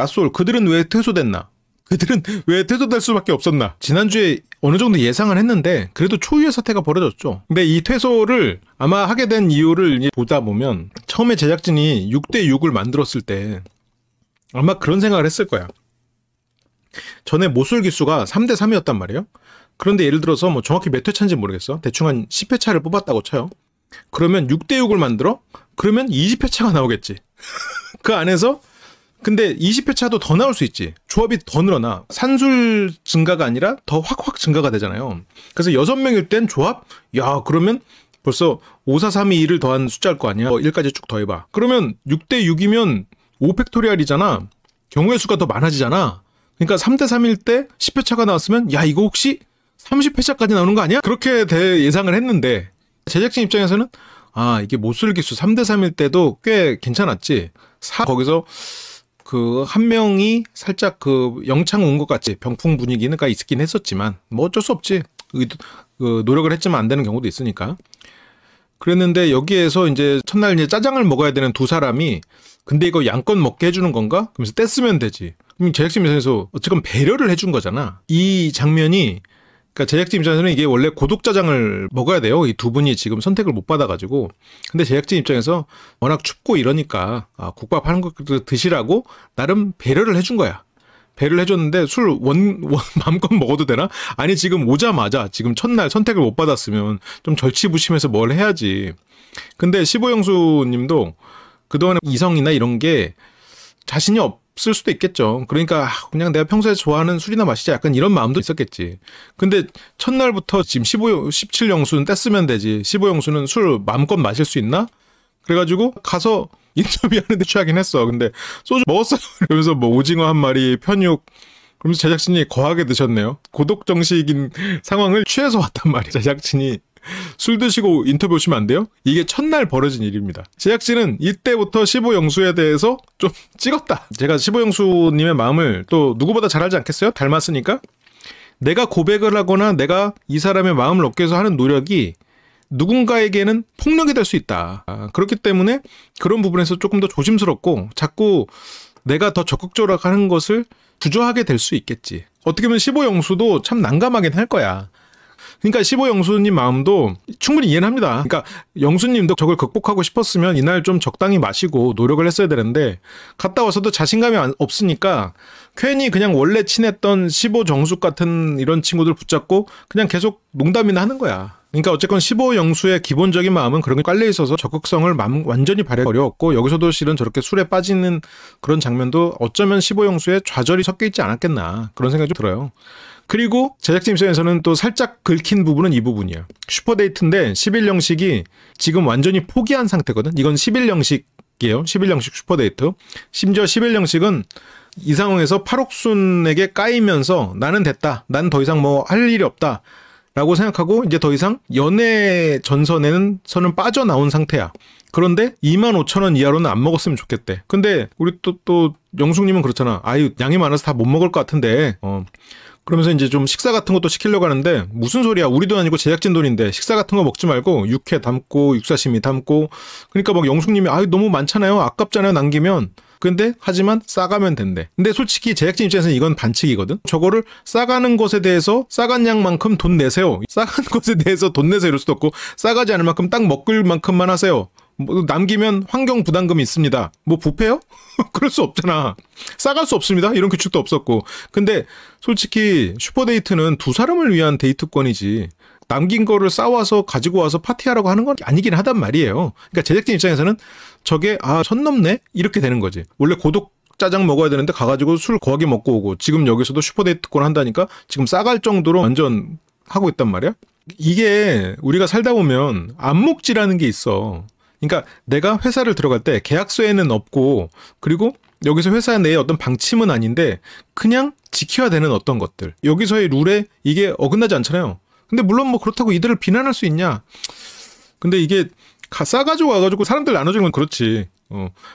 나솔 그들은 왜 퇴소됐나? 그들은 왜 퇴소될 수밖에 없었나? 지난주에 어느 정도 예상을 했는데 그래도 초유의 사태가 벌어졌죠. 근데 이 퇴소를 아마 하게 된 이유를 이제 보다 보면 처음에 제작진이 6대6을 만들었을 때 아마 그런 생각을 했을 거야. 전에 모쏠 기수가 3대3이었단 말이에요. 그런데 예를 들어서 뭐 정확히 몇 회차인지 모르겠어. 대충 한 10회차를 뽑았다고 쳐요. 그러면 6대6을 만들어? 그러면 20회차가 나오겠지. 그 안에서 근데 20회차도 더 나올 수 있지. 조합이 더 늘어나. 산술 증가가 아니라 더 확확 증가가 되잖아요. 그래서 6명일 땐 조합? 야, 그러면 벌써 5, 4, 3, 2, 1을 더한 숫자일 거 아니야. 1까지 쭉 더해봐. 그러면 6대6이면 5팩토리얼이잖아. 경우의 수가 더 많아지잖아. 그러니까 3대3일 때 10회차가 나왔으면 야, 이거 혹시 30회차까지 나오는 거 아니야? 그렇게 예상을 했는데 제작진 입장에서는 아, 이게 모쏠기수 3대3일 때도 꽤 괜찮았지. 거기서 그 한 명이 살짝 그 영창 온 것 같지. 병풍 분위기는 있긴 했었지만 뭐 어쩔 수 없지. 그 노력을 했지만 안 되는 경우도 있으니까. 그랬는데 여기에서 이제 첫날 이제 짜장을 먹어야 되는 두 사람이 근데 이거 양껏 먹게 해주는 건가? 그러면서 뗐으면 되지. 그럼 제작진 입장에서 어쨌건 배려를 해준 거잖아. 이 장면이 그러니까 제작진 입장에서는 이게 원래 고독짜장을 먹어야 돼요. 이 두 분이 지금 선택을 못 받아가지고. 근데 제작진 입장에서 워낙 춥고 이러니까 국밥 하는 거 드시라고 나름 배려를 해준 거야. 배려를 해줬는데 술 마음껏 먹어도 되나? 아니 지금 오자마자 지금 첫날 선택을 못 받았으면 좀 절치부심해서 뭘 해야지. 근데 15형수 님도 그동안에 이성이나 이런 게 자신이 없을 수도 있겠죠. 그러니까 그냥 내가 평소에 좋아하는 술이나 마시자 약간 이런 마음도 있었겠지. 근데 첫날부터 지금 17형수는 뗐으면 되지. 15형수는 술 마음껏 마실 수 있나? 그래가지고 가서 인터뷰하는데 취하긴 했어. 근데 소주 먹었어요. 그러면서 뭐 오징어 한 마리, 편육. 그러면서 제작진이 거하게 드셨네요. 고독정식인 상황을 취해서 왔단 말이에요. 제작진이. 술 드시고 인터뷰 오시면 안 돼요? 이게 첫날 벌어진 일입니다. 제작진은 이때부터 15형수에 대해서 좀 찍었다. 제가 15형수님의 마음을 또 누구보다 잘 알지 않겠어요? 닮았으니까. 내가 고백을 하거나 내가 이 사람의 마음을 얻기 위해서 하는 노력이 누군가에게는 폭력이 될 수 있다. 그렇기 때문에 그런 부분에서 조금 더 조심스럽고 자꾸 내가 더 적극적으로 하는 것을 주저하게 될 수 있겠지. 어떻게 보면 15형수도 참 난감하긴 할 거야. 그러니까 15형수님 마음도 충분히 이해는 합니다. 그러니까 영수님도 저걸 극복하고 싶었으면 이날 좀 적당히 마시고 노력을 했어야 되는데 갔다 와서도 자신감이 없으니까 괜히 그냥 원래 친했던 15정숙 같은 이런 친구들 붙잡고 그냥 계속 농담이나 하는 거야. 그러니까 어쨌건 15형수의 기본적인 마음은 그런 게 깔려 있어서 적극성을 완전히 발휘하기 어려웠고 여기서도 실은 저렇게 술에 빠지는 그런 장면도 어쩌면 15형수의 좌절이 섞여 있지 않았겠나 그런 생각이 좀 들어요. 그리고 제작진 입장에서는 또 살짝 긁힌 부분은 이 부분이야. 슈퍼데이트인데 11형식이 지금 완전히 포기한 상태거든. 이건 11형식이에요. 11형식 슈퍼데이트. 심지어 11형식은 이 상황에서 팔옥순에게 까이면서 나는 됐다. 난 더 이상 뭐 할 일이 없다. 라고 생각하고 이제 더 이상 연애 전선에는 빠져나온 상태야. 그런데 25,000원 이하로는 안 먹었으면 좋겠대. 근데 우리 또 영숙님은 그렇잖아. 아유 양이 많아서 다 못 먹을 것 같은데 그러면서 이제 좀 식사 같은 것도 시키려고 하는데 무슨 소리야. 우리 돈 아니고 제작진 돈인데 식사 같은 거 먹지 말고 육회 담고 육사시미 담고 그러니까 막 영숙님이 아유 너무 많잖아요. 아깝잖아요. 남기면. 근데 하지만 싸가면 된대. 근데 솔직히 제작진 입장에서는 이건 반칙이거든. 저거를 싸가는 것에 대해서 싸간 양만큼 돈 내세요. 싸간 것에 대해서 돈 내세요 이럴 수도 없고 싸가지 않을 만큼 딱 먹을 만큼만 하세요. 뭐 남기면 환경 부담금이 있습니다. 뭐 부패요? 그럴 수 없잖아. 싸갈 수 없습니다. 이런 규칙도 없었고. 근데 솔직히 슈퍼데이트는 두 사람을 위한 데이트권이지. 남긴 거를 싸와서 가지고 와서 파티하라고 하는 건 아니긴 하단 말이에요. 그러니까 제작진 입장에서는 저게 선 넘네? 이렇게 되는 거지. 원래 고독 짜장 먹어야 되는데 가가지고 술 거하게 먹고 오고 지금 여기서도 슈퍼데이트권 한다니까 지금 싸갈 정도로 완전 하고 있단 말이야. 이게 우리가 살다 보면 안목지라는 게 있어. 그러니까 내가 회사를 들어갈 때 계약서에는 없고 그리고 여기서 회사 내에 어떤 방침은 아닌데 그냥 지켜야 되는 어떤 것들. 여기서의 룰에 이게 어긋나지 않잖아요. 근데 물론 뭐 그렇다고 이들을 비난할 수 있냐. 근데 이게 싸가지고 와가지고 사람들 나눠주는 건 그렇지.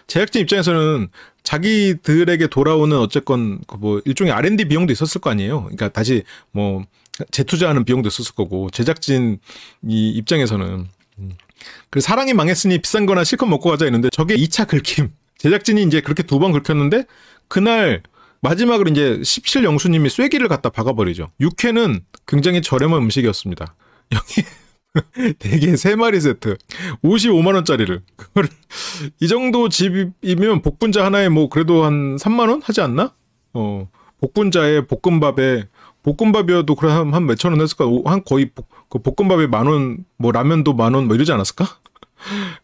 제작진 입장에서는 자기들에게 돌아오는 어쨌건 뭐 일종의 R&D 비용도 있었을 거 아니에요. 그러니까 다시 뭐 재투자하는 비용도 있었을 거고 제작진 이 입장에서는 그래서 사랑이 망했으니 비싼 거나 실컷 먹고 가자 했는데 저게 2차 긁힘. 제작진이 이제 그렇게 두 번 긁혔는데 그날 마지막으로 이제 17영수님이 쐐기를 갖다 박아버리죠. 육회는 굉장히 저렴한 음식이었습니다. 여기 대게 3마리 세트 55만원짜리를 그거를 이 정도 집이면 복분자 하나에 뭐 그래도 한 3만원 하지 않나? 복분자에 볶음밥이어도 그래 한 몇천 원 했을까? 한 거의 그 볶음밥에 10,000원, 뭐 라면도 10,000원 뭐 이러지 않았을까?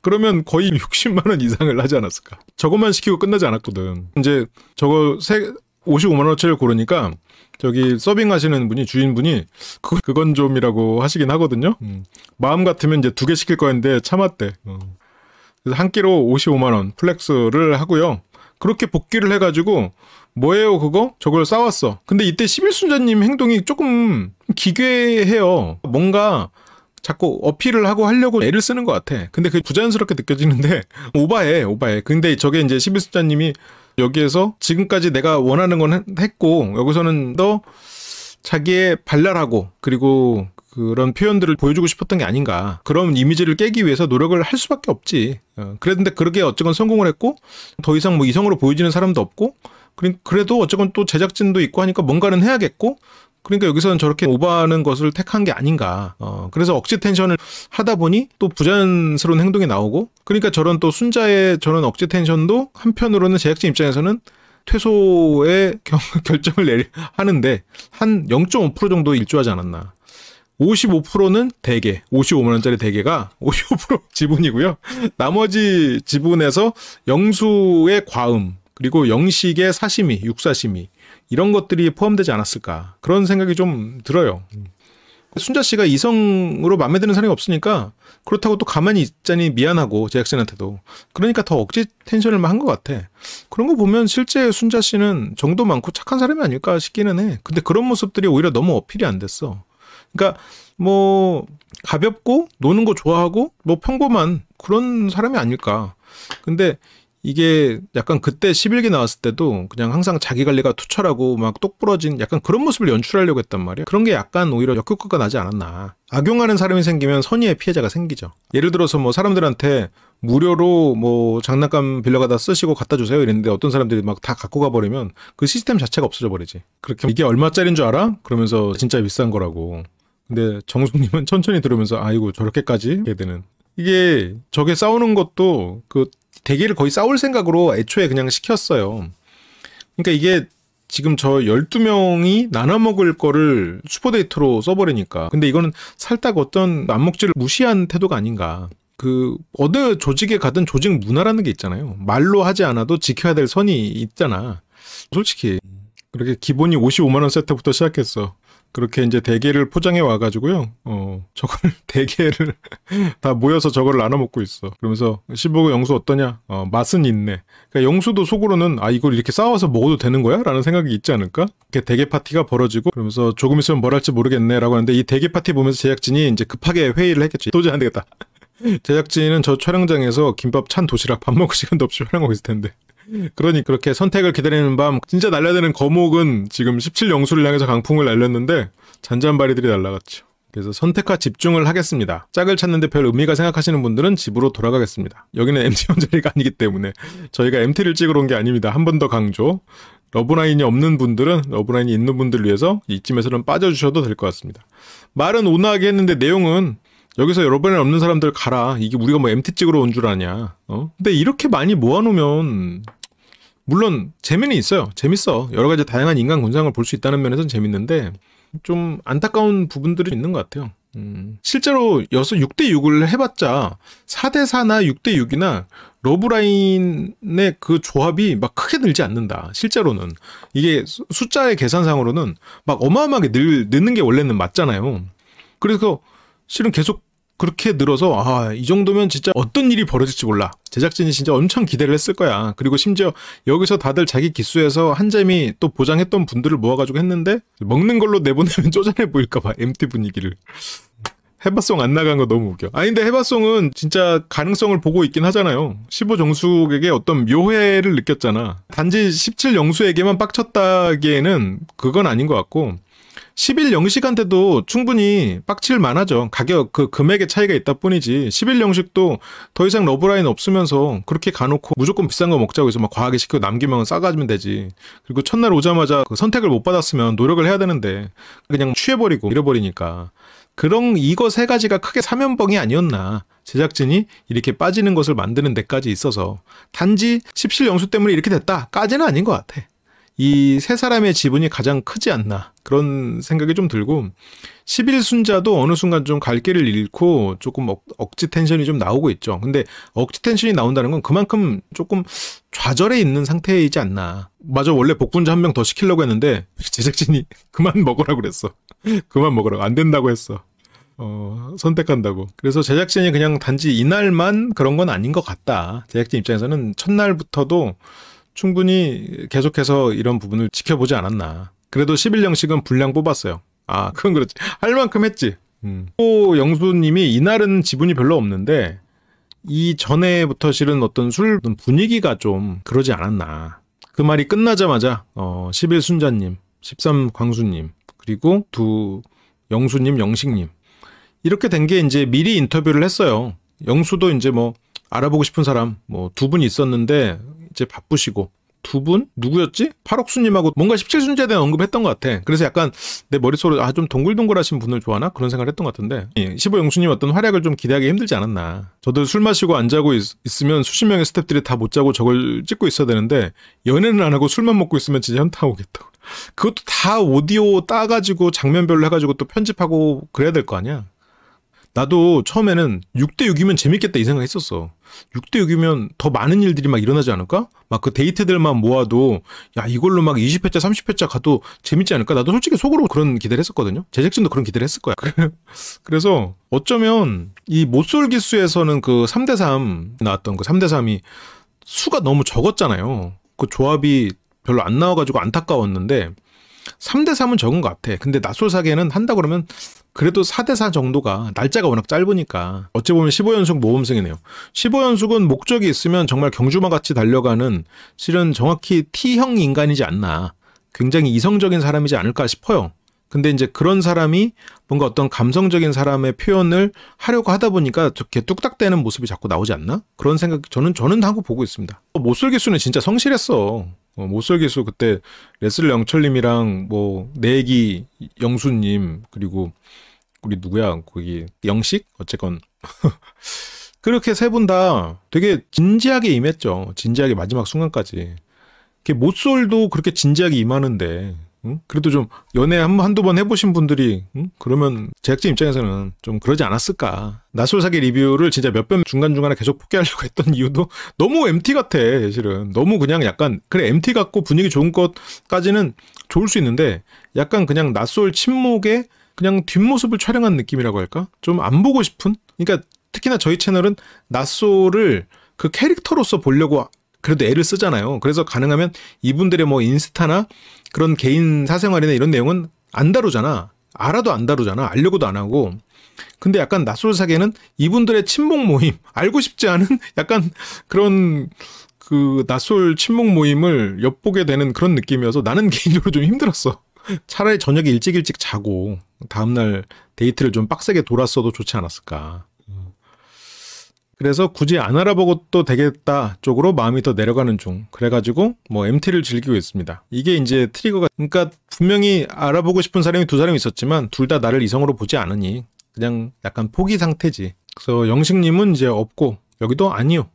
그러면 거의 60만 원 이상을 하지 않았을까? 저것만 시키고 끝나지 않았거든. 이제 저거 55만원어치를 고르니까 저기 서빙하시는 분이, 주인분이 그건 좀이라고 하시긴 하거든요. 마음 같으면 이제 2개 시킬 거였는데 참았대. 그래서 한 끼로 55만원 플렉스를 하고요. 그렇게 복귀를 해가지고 뭐예요 그거? 저걸 싸왔어. 근데 이때 11순자님 행동이 조금 기괴해요. 뭔가 자꾸 어필을 하고 하려고 애를 쓰는 것 같아. 근데 그게 부자연스럽게 느껴지는데 오바해. 근데 저게 이제 11순자님이 여기에서 지금까지 내가 원하는 건 했고 여기서는 더 자기의 발랄하고 그리고 그런 표현들을 보여주고 싶었던 게 아닌가. 그런 이미지를 깨기 위해서 노력을 할 수밖에 없지. 그랬는데 그렇게 어쨌건 성공을 했고 더 이상 뭐 이성으로 보여지는 사람도 없고 그래도 어쨌건 또 제작진도 있고 하니까 뭔가는 해야겠고 그러니까 여기서는 저렇게 오버하는 것을 택한 게 아닌가. 그래서 억지 텐션을 하다 보니 또 부자연스러운 행동이 나오고 그러니까 저런 또 순자의 저런 억지 텐션도 한편으로는 제작진 입장에서는 퇴소의 결정을 하는데 한 0.5% 정도 일조하지 않았나. 55%는 대게, 55만원짜리 대게가 55% 지분이고요. 나머지 지분에서 영수의 과음, 그리고 영식의 사시미, 육사시미 이런 것들이 포함되지 않았을까. 그런 생각이 좀 들어요. 순자 씨가 이성으로 마음에 드는 사람이 없으니까 그렇다고 또 가만히 있자니 미안하고 제작진한테도. 그러니까 더 억지 텐션을 한 것 같아. 그런 거 보면 실제 순자 씨는 정도 많고 착한 사람이 아닐까 싶기는 해. 근데 그런 모습들이 오히려 너무 어필이 안 됐어. 그러니까 뭐 가볍고 노는 거 좋아하고 뭐 평범한 그런 사람이 아닐까. 근데 이게 약간 그때 11기 나왔을 때도 그냥 항상 자기 관리가 투철하고 막 똑부러진 약간 그런 모습을 연출하려고 했단 말이야. 그런 게 약간 오히려 역효과가 나지 않았나. 악용하는 사람이 생기면 선의의 피해자가 생기죠. 예를 들어서 뭐 사람들한테 무료로 뭐 장난감 빌려가다 쓰시고 갖다 주세요 이랬는데 어떤 사람들이 막 다 갖고 가버리면 그 시스템 자체가 없어져 버리지. 그렇게 이게 얼마짜리인 줄 알아? 그러면서 진짜 비싼 거라고. 근데 정숙님은 천천히 들으면서 아이고 저렇게까지 해야 되는. 이게 저게 싸우는 것도 그 대게를 거의 싸울 생각으로 애초에 그냥 시켰어요. 그러니까 이게 지금 저 12명이 나눠 먹을 거를 슈퍼데이트로 써버리니까. 근데 이거는 살짝 어떤 안목질을 무시한 태도가 아닌가. 그 어느 조직에 가든 조직 문화라는 게 있잖아요. 말로 하지 않아도 지켜야 될 선이 있잖아. 솔직히 그렇게 기본이 55만원 세트부터 시작했어. 그렇게 이제 대게를 포장해 와가지고요. 저걸 대게를 다 모여서 저걸 나눠 먹고 있어. 그러면서 15구 영수 어떠냐? 맛은 있네. 그러니까 영수도 속으로는 아 이걸 이렇게 싸워서 먹어도 되는 거야? 라는 생각이 있지 않을까? 이렇게 대게 파티가 벌어지고 그러면서 조금 있으면 뭘 할지 모르겠네라고 하는데 이 대게 파티 보면서 제작진이 이제 급하게 회의를 했겠지. 도저히 안 되겠다. 제작진은 저 촬영장에서 김밥 찬 도시락 밥 먹을 시간도 없이 촬영하고 있을 텐데. 그러니 그렇게 선택을 기다리는 밤 진짜 날려드는 거목은 지금 17영수를 향해서 강풍을 날렸는데 잔잔바리들이 날아갔죠. 그래서 선택과 집중을 하겠습니다. 짝을 찾는데 별 의미가 생각하시는 분들은 집으로 돌아가겠습니다. 여기는 MT 원자리가 아니기 때문에 저희가 MT를 찍으러 온 게 아닙니다. 한 번 더 강조. 러브라인이 없는 분들은 러브라인이 있는 분들을 위해서 이쯤에서는 빠져주셔도 될 것 같습니다. 말은 온화하게 했는데 내용은 여기서 러브라인 없는 사람들 가라. 이게 우리가 뭐 MT 찍으러 온 줄 아냐. 근데 이렇게 많이 모아놓으면 물론 재미는 있어요. 재밌어. 여러 가지 다양한 인간 군상을 볼 수 있다는 면에서는 재밌는데 좀 안타까운 부분들이 있는 것 같아요. 실제로 6대6을 해봤자 4대4나 6대6이나 러브라인의 그 조합이 막 크게 늘지 않는다. 실제로는. 이게 숫자의 계산상으로는 막 어마어마하게 늦는 게 원래는 맞잖아요. 그래서 실은 계속 그렇게 늘어서 아, 이 정도면 진짜 어떤 일이 벌어질지 몰라. 제작진이 진짜 엄청 기대를 했을 거야. 그리고 심지어 여기서 다들 자기 기수에서 한 재미 또 보장했던 분들을 모아가지고 했는데 먹는 걸로 내보내면 쪼잔해 보일까봐 MT 분위기를. 해바송 안 나간 거 너무 웃겨. 아니 근데 해바송은 진짜 가능성을 보고 있긴 하잖아요. 15정수에게 어떤 묘회를 느꼈잖아. 단지 17영수에게만 빡쳤다기에는 그건 아닌 것 같고 10일 영식한테도 충분히 빡칠 만하죠. 가격, 그 금액의 차이가 있다 뿐이지. 10일 영식도 더 이상 러브라인 없으면서 그렇게 가놓고 무조건 비싼 거 먹자고 해서 막 과하게 시키고 남기면 싸가지면 되지. 그리고 첫날 오자마자 그 선택을 못 받았으면 노력을 해야 되는데 그냥 취해버리고 잃어버리니까. 이거 세 가지가 크게 사면봉이 아니었나. 제작진이 이렇게 빠지는 것을 만드는 데까지 있어서 단지 17 영수 때문에 이렇게 됐다까지는 아닌 것 같아. 이 세 사람의 지분이 가장 크지 않나 그런 생각이 좀 들고 11 순자도 어느 순간 좀 갈 길을 잃고 조금 억지 텐션이 좀 나오고 있죠. 근데 억지 텐션이 나온다는 건 그만큼 조금 좌절해 있는 상태이지 않나. 맞아, 원래 복분자 한 명 더 시키려고 했는데 제작진이 그만 먹으라고 그랬어. 그만 먹으라고. 안 된다고 했어. 선택한다고. 그래서 제작진이 그냥 단지 이날만 그런 건 아닌 것 같다. 제작진 입장에서는 첫날부터도 충분히 계속해서 이런 부분을 지켜보지 않았나. 그래도 11 영식은 분량 뽑았어요. 아, 그건 그렇지. 할 만큼 했지. 또 영수님이 이날은 지분이 별로 없는데 이 전에부터 실은 어떤 술 분위기가 좀 그러지 않았나. 그 말이 끝나자마자 11 순자님, 13 광수님, 그리고 두 영수님, 영식님 이렇게 된 게 이제 미리 인터뷰를 했어요. 영수도 이제 뭐 알아보고 싶은 사람 뭐 두 분 있었는데 이제 바쁘시고 두 분? 누구였지? 팔옥수님하고 뭔가 17순자에 대한 언급했던 것 같아. 그래서 약간 내 머릿속으로 좀 동글동글하신 분을 좋아하나? 그런 생각을 했던 것 같은데 15 영수님 어떤 활약을 좀 기대하기 힘들지 않았나. 저도 술 마시고 안 자고 있으면 수십 명의 스태프들이 다 못 자고 저걸 찍고 있어야 되는데 연애는 안 하고 술만 먹고 있으면 진짜 현타 오겠다고. 그것도 다 오디오 따가지고 장면별로 해가지고 또 편집하고 그래야 될 거 아니야. 나도 처음에는 6대6이면 재밌겠다 이 생각했었어. 6대6이면 더 많은 일들이 막 일어나지 않을까? 막 그 데이트들만 모아도 야 이걸로 막 20회차 30회차 가도 재밌지 않을까? 나도 솔직히 속으로 그런 기대를 했었거든요. 제작진도 그런 기대를 했을 거야. 그래서 어쩌면 이 못쏠기수에서는 그 3대3 나왔던 그 3대3이 수가 너무 적었잖아요. 그 조합이 별로 안 나와가지고 안타까웠는데 3대3은 적은 것 같아. 근데 낯솔사계는 한다 그러면 그래도 4대4 정도가 날짜가 워낙 짧으니까 어찌 보면 15연속 모범생이네요. 15연속은 목적이 있으면 정말 경주마같이 달려가는 실은 정확히 T형 인간이지 않나. 굉장히 이성적인 사람이지 않을까 싶어요. 근데 이제 그런 사람이 뭔가 어떤 감성적인 사람의 표현을 하려고 하다 보니까 저렇게 뚝딱대는 모습이 자꾸 나오지 않나? 그런 생각 저는 하고 보고 있습니다. 못쏠기수는 진짜 성실했어. 못쏠기수 그때 레슬 영철님이랑 뭐 내기 영수님 그리고 우리 누구야 거기 영식 어쨌건 그렇게 세 분 다 되게 진지하게 임했죠. 진지하게 마지막 순간까지. 못쏠도 그렇게 진지하게 임하는데 응? 그래도 좀 연애 한두 번 해보신 분들이 응? 그러면 제작진 입장에서는 좀 그러지 않았을까. 낯솔사계 리뷰를 진짜 몇 번 중간중간에 계속 포기하려고 했던 이유도 너무 MT 같아. 실은 너무 그냥 약간 그래 MT 같고 분위기 좋은 것까지는 좋을 수 있는데 약간 그냥 낯솔 침묵의 그냥 뒷모습을 촬영한 느낌이라고 할까? 좀 안 보고 싶은? 그러니까 특히나 저희 채널은 낯솔을 그 캐릭터로서 보려고 그래도 애를 쓰잖아요. 그래서 가능하면 이분들의 뭐 인스타나 그런 개인 사생활이나 이런 내용은 안 다루잖아. 알아도 안 다루잖아. 알려고도 안 하고. 근데 약간 낯솔사계는 이분들의 친목 모임, 알고 싶지 않은 약간 그런 그 낯솔 친목 모임을 엿보게 되는 그런 느낌이어서 나는 개인적으로 좀 힘들었어. 차라리 저녁에 일찍 자고 다음날 데이트를 좀 빡세게 돌았어도 좋지 않았을까. 그래서 굳이 안 알아보고 또 되겠다 쪽으로 마음이 더 내려가는 중. 그래가지고 뭐 MT를 즐기고 있습니다. 이게 이제 트리거가 그러니까 분명히 알아보고 싶은 사람이 두 사람이 있었지만 둘 다 나를 이성으로 보지 않으니 그냥 약간 포기 상태지. 그래서 영식님은 이제 없고 여기도 아니요.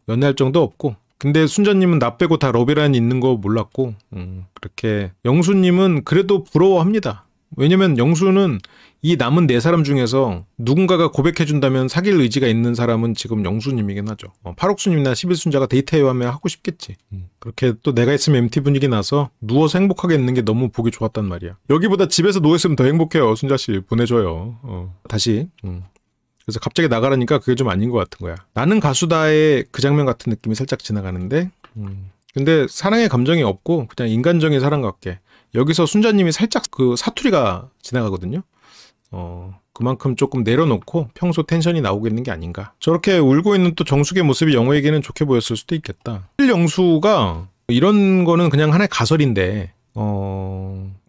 연애할 정도 없고. 근데 순자님은 나 빼고 다 러브라인 있는 거 몰랐고 그렇게 영수님은 그래도 부러워합니다. 왜냐면 영수는 이 남은 네 사람 중에서 누군가가 고백해준다면 사귈 의지가 있는 사람은 지금 영수님이긴 하죠. 팔옥수님이나 11순자가 데이트해야 하면 하고 싶겠지. 그렇게 또 내가 있으면 MT 분위기 나서 누워서 행복하게 있는 게 너무 보기 좋았단 말이야. 여기보다 집에서 누워있으면 더 행복해요. 순자씨 보내줘요. 다시. 그래서 갑자기 나가라니까 그게 좀 아닌 것 같은 거야. 나는 가수다의 그 장면 같은 느낌이 살짝 지나가는데 근데 사랑의 감정이 없고 그냥 인간적인 사랑 같게 여기서 순자님이 살짝 그 사투리가 지나가거든요. 그만큼 조금 내려놓고 평소 텐션이 나오고 있는 게 아닌가. 저렇게 울고 있는 또 정숙의 모습이 영호에게는 좋게 보였을 수도 있겠다. 영수가 이런 거는 그냥 하나의 가설인데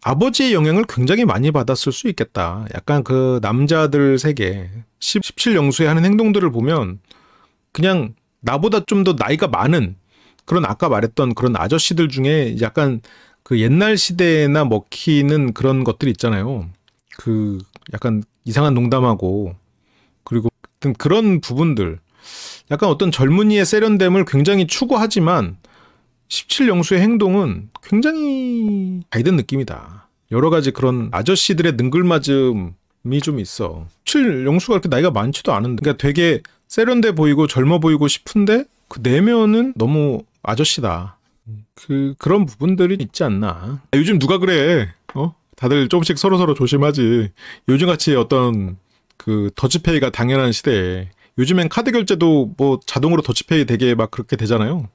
아버지의 영향을 굉장히 많이 받았을 수 있겠다. 약간 그 남자들 세계 17영수에 하는 행동들을 보면 그냥 나보다 좀 더 나이가 많은 그런 아까 말했던 그런 아저씨들 중에 약간 그 옛날 시대나 먹히는 그런 것들 있잖아요. 그 약간 이상한 농담하고 그리고 그런 부분들 약간 어떤 젊은이의 세련됨을 굉장히 추구하지만 17영수의 행동은 굉장히 바이든 느낌이다. 여러 가지 그런 아저씨들의 능글맞음이 좀 있어. 17영수가 그렇게 나이가 많지도 않은데 그러니까 되게 세련돼 보이고 젊어 보이고 싶은데 그 내면은 너무 아저씨다. 그런 부분들이 있지 않나. 요즘 누가 그래? 다들 조금씩 서로서로 조심하지. 요즘같이 어떤 그 더치페이가 당연한 시대에 요즘엔 카드 결제도 뭐 자동으로 더치페이 되게 막 그렇게 되잖아요.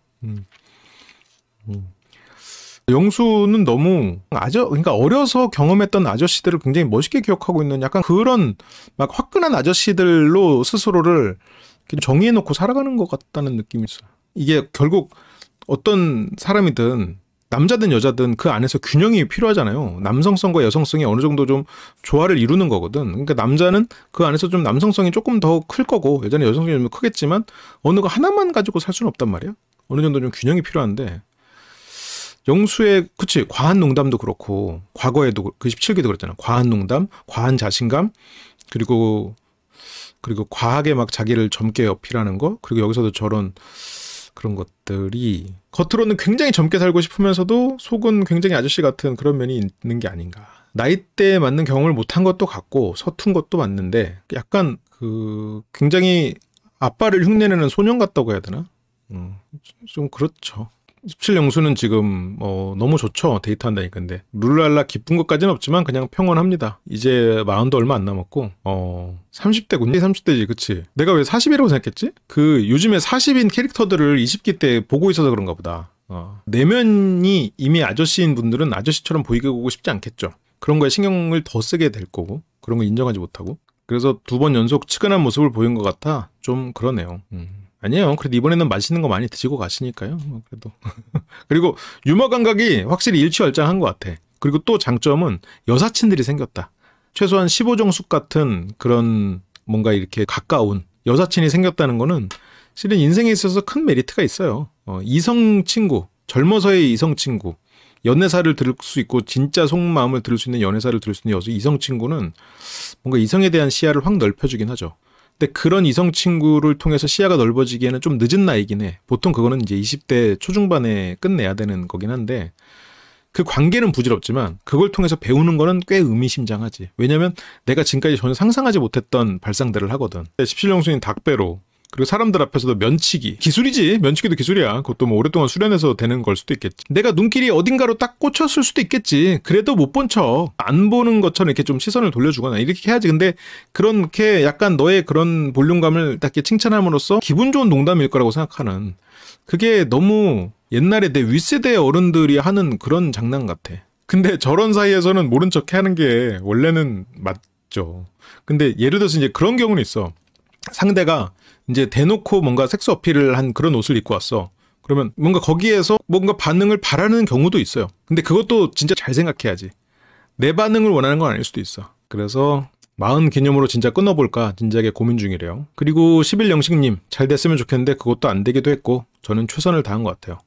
영수는 너무 그러니까 어려서 경험했던 아저씨들을 굉장히 멋있게 기억하고 있는 약간 그런 막 화끈한 아저씨들로 스스로를 정의해놓고 살아가는 것 같다는 느낌이 있어요. 이게 결국 어떤 사람이든 남자든 여자든 그 안에서 균형이 필요하잖아요. 남성성과 여성성이 어느 정도 좀 조화를 이루는 거거든. 그러니까 남자는 그 안에서 좀 남성성이 조금 더 클 거고 여자는 여성성이 좀 크겠지만 어느 거 하나만 가지고 살 수는 없단 말이야. 어느 정도 좀 균형이 필요한데 영수의 그치 과한 농담도 그렇고 과거에도 그 17기도 그랬잖아. 과한 농담, 과한 자신감 그리고 과하게 막 자기를 젊게 어필하는 거 그리고 여기서도 저런 그런 것들이 겉으로는 굉장히 젊게 살고 싶으면서도 속은 굉장히 아저씨 같은 그런 면이 있는 게 아닌가. 나이대에 맞는 경험을 못한 것도 같고 서툰 것도 맞는데 약간 그 굉장히 아빠를 흉내내는 소년 같다고 해야 되나? 좀 그렇죠. 17영수는 지금 너무 좋죠. 데이트한다니까. 근데 룰랄라 기쁜 것까지는 없지만 그냥 평온합니다. 이제 40도 얼마 안 남았고 30대군요. 30대지 그치? 내가 왜 40이라고 생각했지? 그 요즘에 40인 캐릭터들을 20기 때 보고 있어서 그런가 보다. 내면이 이미 아저씨인 분들은 아저씨처럼 보이고 싶지 않겠죠. 그런 거에 신경을 더 쓰게 될 거고 그런 걸 인정하지 못하고 그래서 2번 연속 측은한 모습을 보인 것 같아. 좀 그러네요. 아니에요. 그래도 이번에는 맛있는 거 많이 드시고 가시니까요. 그래도 그리고 유머 감각이 확실히 일취월장한 것 같아. 그리고 또 장점은 여사친들이 생겼다. 최소한 15정숙 같은 그런 뭔가 이렇게 가까운 여사친이 생겼다는 거는 실은 인생에 있어서 큰 메리트가 있어요. 이성 친구, 젊어서의 이성 친구, 연애사를 들을 수 있고 진짜 속마음을 들을 수 있는 연애사를 들을 수 있는 이성 친구는 뭔가 이성에 대한 시야를 확 넓혀주긴 하죠. 근데 그런 이성 친구를 통해서 시야가 넓어지기에는 좀 늦은 나이긴 해. 보통 그거는 이제 20대 초중반에 끝내야 되는 거긴 한데 그 관계는 부질없지만 그걸 통해서 배우는 거는 꽤 의미심장하지. 왜냐면 내가 지금까지 전혀 상상하지 못했던 발상들을 하거든. 17영수인 닭배로 그리고 사람들 앞에서도 면치기. 기술이지. 면치기도 기술이야. 그것도 뭐 오랫동안 수련해서 되는 걸 수도 있겠지. 내가 눈길이 어딘가로 딱 꽂혔을 수도 있겠지. 그래도 못 본 척. 안 보는 것처럼 이렇게 좀 시선을 돌려주거나 이렇게 해야지. 근데 그렇게 약간 너의 그런 볼륨감을 딱 이렇게 칭찬함으로써 기분 좋은 농담일 거라고 생각하는 그게 너무 옛날에 내 윗세대의 어른들이 하는 그런 장난 같아. 근데 저런 사이에서는 모른 척 하는 게 원래는 맞죠. 근데 예를 들어서 이제 그런 경우는 있어. 상대가 이제 대놓고 뭔가 섹스 어필을 한 그런 옷을 입고 왔어. 그러면 뭔가 거기에서 뭔가 반응을 바라는 경우도 있어요. 근데 그것도 진짜 잘 생각해야지. 내 반응을 원하는 건 아닐 수도 있어. 그래서 40 기념으로 진짜 끊어볼까 진지하게 고민 중이래요. 그리고 11영식님 잘 됐으면 좋겠는데 그것도 안 되기도 했고 저는 최선을 다한 것 같아요.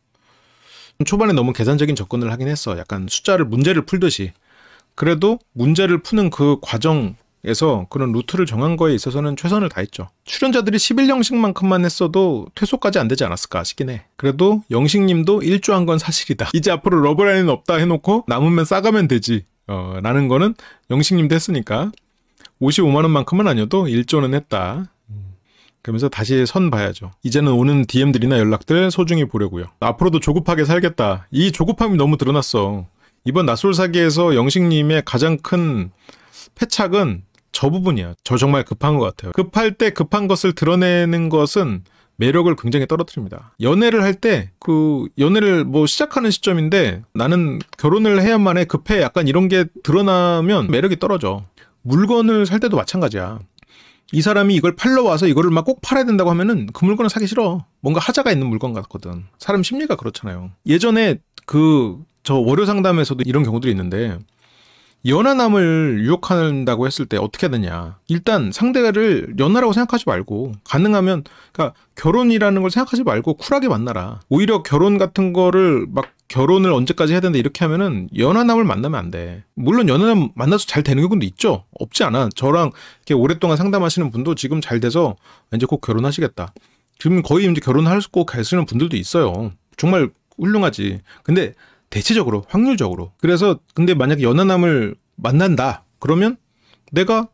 초반에 너무 계산적인 접근을 하긴 했어. 약간 문제를 풀듯이. 그래도 문제를 푸는 그 과정에서 그런 루트를 정한 거에 있어서는 최선을 다했죠. 출연자들이 11영식만큼만 했어도 퇴소까지 안 되지 않았을까 싶긴 해. 그래도 영식님도 일조한 건 사실이다. 이제 앞으로 러브라인은 없다 해놓고 남으면 싸가면 되지. 라는 거는 영식님도 했으니까 55만원만큼은 아니어도 일조는 했다. 그러면서 다시 선 봐야죠. 이제는 오는 DM들이나 연락들 소중히 보려고요. 앞으로도 조급하게 살겠다. 이 조급함이 너무 드러났어. 이번 낯설 사기에서 영식님의 가장 큰 패착은 저 부분이야. 저 정말 급한 것 같아요. 급할 때 급한 것을 드러내는 것은 매력을 굉장히 떨어뜨립니다. 연애를 할 때 연애를 뭐 시작하는 시점인데 나는 결혼을 해야만 해 급해 약간 이런 게 드러나면 매력이 떨어져. 물건을 살 때도 마찬가지야. 이 사람이 이걸 팔러 와서 이거를 막 꼭 팔아야 된다고 하면은 그 물건을 사기 싫어. 뭔가 하자가 있는 물건 같거든. 사람 심리가 그렇잖아요. 예전에 저 월요 상담에서도 이런 경우들이 있는데 연하남을 유혹한다고 했을 때 어떻게 해야 되냐. 일단 상대를 연하라고 생각하지 말고 가능하면 그러니까 결혼이라는 걸 생각하지 말고 쿨하게 만나라. 오히려 결혼 같은 거를 막 결혼을 언제까지 해야 된다 이렇게 하면은 연하남을 만나면 안 돼. 물론 연하남 만나서 잘 되는 경우도 있죠. 없지 않아. 저랑 이렇게 오랫동안 상담하시는 분도 지금 잘 돼서 이제 꼭 결혼하시겠다. 지금 거의 이제 결혼할 꼭 가시는 분들도 있어요. 정말 훌륭하지. 근데 대체적으로 확률적으로. 그래서 근데 만약에 연하남을 만난다 그러면 내가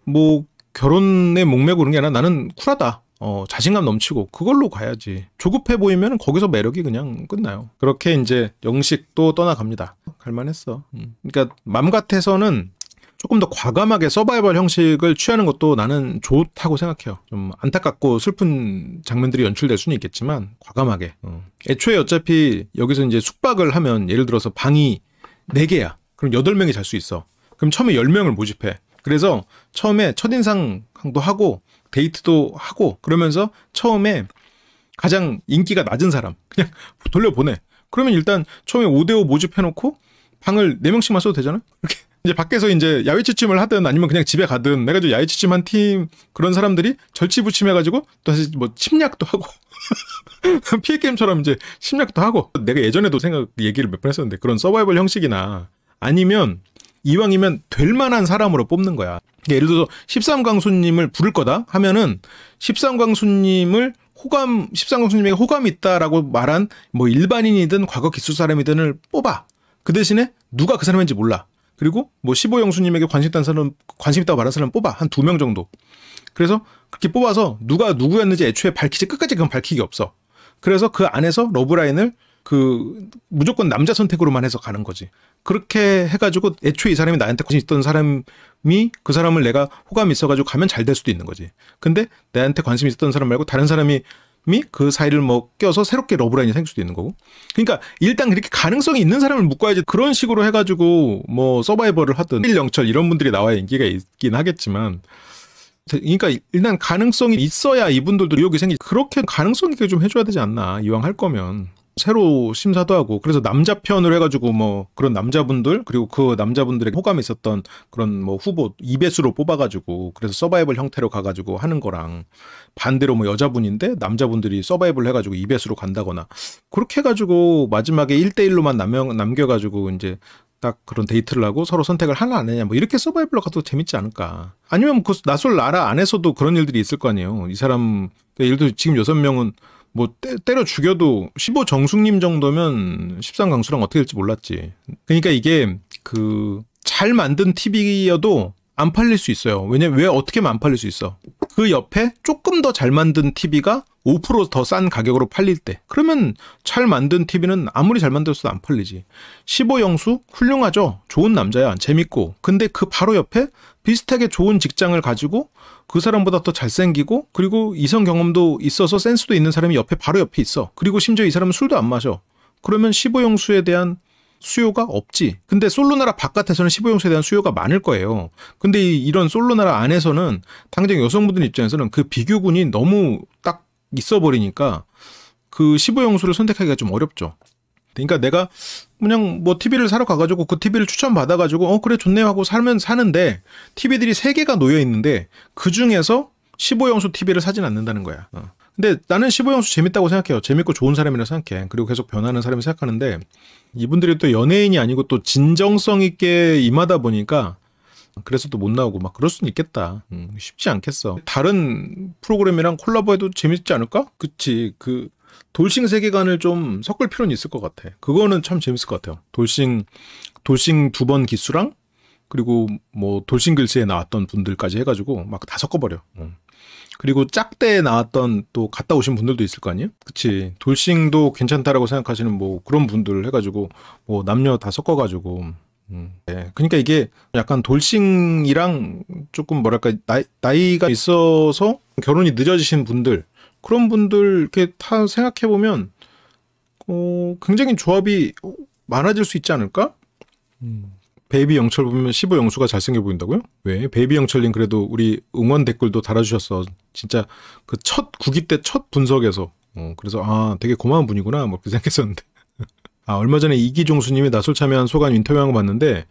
뭐 결혼에 목매고는 게 아니라 나는 쿨하다. 자신감 넘치고 그걸로 가야지. 조급해 보이면 거기서 매력이 그냥 끝나요. 그렇게 이제 영식도 떠나갑니다. 갈만했어. 그러니까 맘 같아서는 조금 더 과감하게 서바이벌 형식을 취하는 것도 나는 좋다고 생각해요. 좀 안타깝고 슬픈 장면들이 연출될 수는 있겠지만 과감하게. 애초에 어차피 여기서 이제 숙박을 하면 예를 들어서 방이 4개야. 그럼 8명이 잘 수 있어. 그럼 처음에 10명을 모집해. 그래서 처음에 첫인상도 하고 데이트도 하고 그러면서 처음에 가장 인기가 낮은 사람 그냥 돌려보내. 그러면 일단 처음에 5대5 모집해놓고 방을 4명씩만 써도 되잖아? 이렇게. 이제 밖에서 이제 야외 취침을 하든 아니면 그냥 집에 가든 내가 좀 야외 취침한 팀 그런 사람들이 절치부침해가지고 또 다시 뭐 침략도 하고 피해게임처럼 이제 침략도 하고 내가 예전에도 얘기를 몇 번 했었는데 그런 서바이벌 형식이나 아니면 이왕이면 될 만한 사람으로 뽑는 거야. 그러니까 예를 들어서 13강수님을 부를 거다 하면은 13강수님에게 호감이 있다라고 말한 뭐 일반인이든 과거 기수 사람이든을 뽑아. 그 대신에 누가 그 사람인지 몰라. 그리고 뭐 15영수님에게 관심 있다고 말하는 사람 뽑아. 한 2명 정도. 그래서 그렇게 뽑아서 누가 누구였는지 애초에 밝히지 끝까지 그건 밝히기 없어. 그래서 그 안에서 러브라인을 무조건 남자 선택으로만 해서 가는 거지. 그렇게 해가지고 애초에 이 사람이 나한테 관심 있던 사람이 그 사람을 내가 호감이 있어가지고 가면 잘 될 수도 있는 거지. 근데 나한테 관심 있었던 사람 말고 다른 사람이 그 사이를 뭐 껴서 새롭게 러브라인이 생길 수도 있는 거고. 그러니까 일단 그렇게 가능성이 있는 사람을 묶어야지. 그런 식으로 해가지고 뭐 서바이벌을 하든 일영철 이런 분들이 나와야 인기가 있긴 하겠지만 그러니까 일단 가능성이 있어야 이분들도 의욕이 생기지. 그렇게 가능성 있게 좀 해줘야 되지 않나 이왕 할 거면. 새로 심사도 하고 그래서 남자 편으로 해가지고 뭐 그런 남자분들 그리고 그 남자분들에게 호감이 있었던 그런 뭐 후보 2배수로 뽑아가지고 그래서 서바이벌 형태로 가가지고 하는 거랑 반대로 뭐 여자분인데 남자분들이 서바이벌 해가지고 2배수로 간다거나 그렇게 해가지고 마지막에 1대1로만 남겨가지고 이제 딱 그런 데이트를 하고 서로 선택을 하나 안 하냐 뭐 이렇게 서바이벌로 가도 재밌지 않을까. 아니면 그 낯설 나라 안에서도 그런 일들이 있을 거 아니에요. 이 사람 예를 들어 지금 6명은 뭐 때려 죽여도 15정숙님 정도면 13강수랑 어떻게 될지 몰랐지. 그러니까 이게 잘 만든 TV여도 안 팔릴 수 있어요. 왜냐면 왜 어떻게 하면 안 팔릴 수 있어? 그 옆에 조금 더 잘 만든 TV가 5% 더 싼 가격으로 팔릴 때 그러면 잘 만든 TV는 아무리 잘 만들어도 안 팔리지. 15영수 훌륭하죠. 좋은 남자야. 재밌고. 근데 그 바로 옆에 비슷하게 좋은 직장을 가지고 그 사람보다 더 잘생기고 그리고 이성 경험도 있어서 센스도 있는 사람이 바로 옆에 있어. 그리고 심지어 이 사람은 술도 안 마셔. 그러면 15영수에 대한 수요가 없지. 근데 솔로나라 바깥에서는 15영수에 대한 수요가 많을 거예요. 근데 이런 솔로나라 안에서는 당장 여성분들 입장에서는 그 비교군이 너무 딱 있어 버리니까 그 15영수를 선택하기가 좀 어렵죠. 그러니까 내가 그냥 뭐 TV를 사러 가가지고 그 TV를 추천받아가지고 그래 좋네요 하고 사는데 TV들이 3개가 놓여 있는데 그 중에서 15영수 TV를 사진 않는다는 거야. 근데 나는 15영수 재밌다고 생각해요. 재밌고 좋은 사람이라고 생각해. 그리고 계속 변하는 사람이 생각하는데 이분들이 또 연예인이 아니고 또 진정성 있게 임하다 보니까 그래서 또 못 나오고 막 그럴 수는 있겠다. 쉽지 않겠어. 다른 프로그램이랑 콜라보해도 재밌지 않을까? 그치. 돌싱 세계관을 좀 섞을 필요는 있을 것 같아. 그거는 참 재밌을 것 같아요. 돌싱 2번 기수랑 그리고 뭐 돌싱 글스에 나왔던 분들까지 해가지고 막 다 섞어버려. 그리고 짝대에 나왔던 또 갔다 오신 분들도 있을 거 아니에요? 그치. 돌싱도 괜찮다라고 생각하시는 뭐 그런 분들 해가지고 뭐 남녀 다 섞어가지고 네. 그러니까 이게 약간 돌싱이랑 조금 뭐랄까 나이가 있어서 결혼이 늦어지신 분들 그런 분들 이렇게 다 생각해보면 굉장히 조합이 많아질 수 있지 않을까? 베이비 영철 보면 15영수가 잘생겨 보인다고요? 왜? 베이비 영철님 그래도 우리 응원 댓글도 달아주셨어. 진짜 그 첫 9기 때 첫 분석에서 그래서 되게 고마운 분이구나 뭐 그렇게 생각했었는데 얼마 전에 이기종수님이 나솔 참여한 소감 인터뷰한 거 봤는데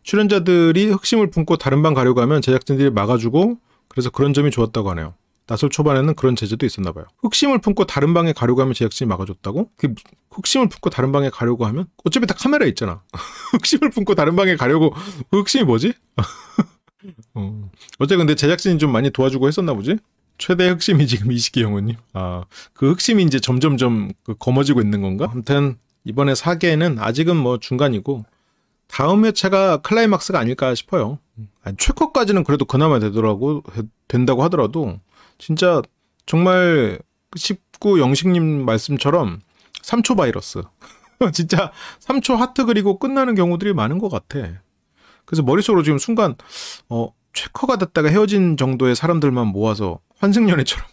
출연자들이 흑심을 품고 다른 방 가려고 하면 제작진들이 막아주고 그래서 그런 점이 좋았다고 하네요. 나설 초반에는 그런 제재도 있었나 봐요. 흑심을 품고 다른 방에 가려고 하면 제작진이 막아줬다고? 흑심을 품고 다른 방에 가려고 하면? 어차피 다 카메라 있잖아. 흑심을 품고 다른 방에 가려고 흑심이 뭐지? 어째 근데 제작진이 좀 많이 도와주고 했었나 보지? 최대 흑심이 지금 이식기 영호님. 그 흑심이 이제 점점점 검어지고 있는 건가? 아무튼 이번에 4개는 아직은 뭐 중간이고 다음 회차가 클라이막스가 아닐까 싶어요. 최컷까지는 그래도 그나마 된다고 하더라도 진짜 정말 19 영식님 말씀처럼 3초 바이러스. 진짜 3초 하트 그리고 끝나는 경우들이 많은 것 같아. 그래서 머릿속으로 지금 순간 최커가 됐다가 헤어진 정도의 사람들만 모아서 환승연애처럼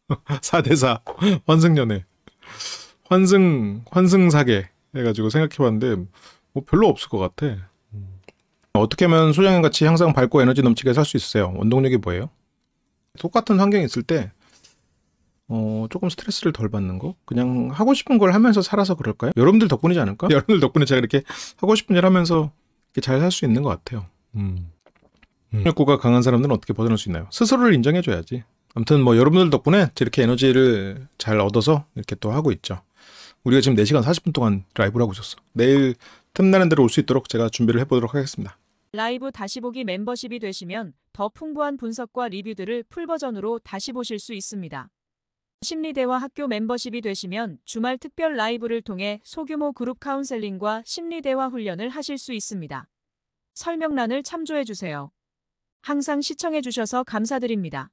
4대4 환승연애 환승사계 해가지고 생각해봤는데 뭐 별로 없을 것 같아. 어떻게 하면 소장님같이 항상 밝고 에너지 넘치게 살 수 있으세요? 원동력이 뭐예요? 똑같은 환경에 있을 때 조금 스트레스를 덜 받는 거? 그냥 하고 싶은 걸 하면서 살아서 그럴까요? 여러분들 덕분이지 않을까? 여러분들 덕분에 제가 이렇게 하고 싶은 일 하면서 잘 살 수 있는 것 같아요. 욕구가 강한 사람들은 어떻게 벗어날 수 있나요? 스스로를 인정해줘야지. 아무튼 뭐 여러분들 덕분에 이렇게 에너지를 잘 얻어서 이렇게 또 하고 있죠. 우리가 지금 4시간 40분 동안 라이브를 하고 있었어. 내일 틈나는 대로 올 수 있도록 제가 준비를 해보도록 하겠습니다. 라이브 다시 보기 멤버십이 되시면 더 풍부한 분석과 리뷰들을 풀버전으로 다시 보실 수 있습니다. 심리대화 학교 멤버십이 되시면 주말 특별 라이브를 통해 소규모 그룹 카운셀링과 심리대화 훈련을 하실 수 있습니다. 설명란을 참조해주세요. 항상 시청해주셔서 감사드립니다.